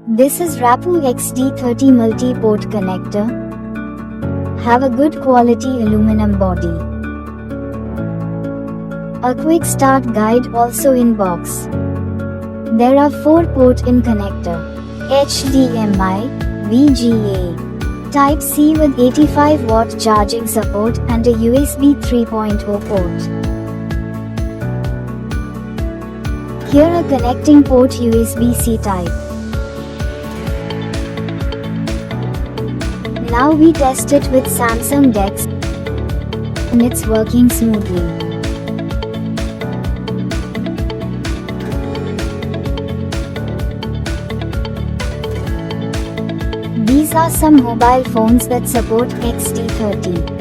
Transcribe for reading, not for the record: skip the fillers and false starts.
This is RAPOO XD30 multi-port connector. Have a good quality aluminum body. A quick start guide also in box. There are 4 port in connector. HDMI, VGA, Type-C with 85 watt charging support and a USB 3.0 port. Here a connecting port USB-C type. Now we test it with Samsung DeX and it's working smoothly. These are some mobile phones that support XD30.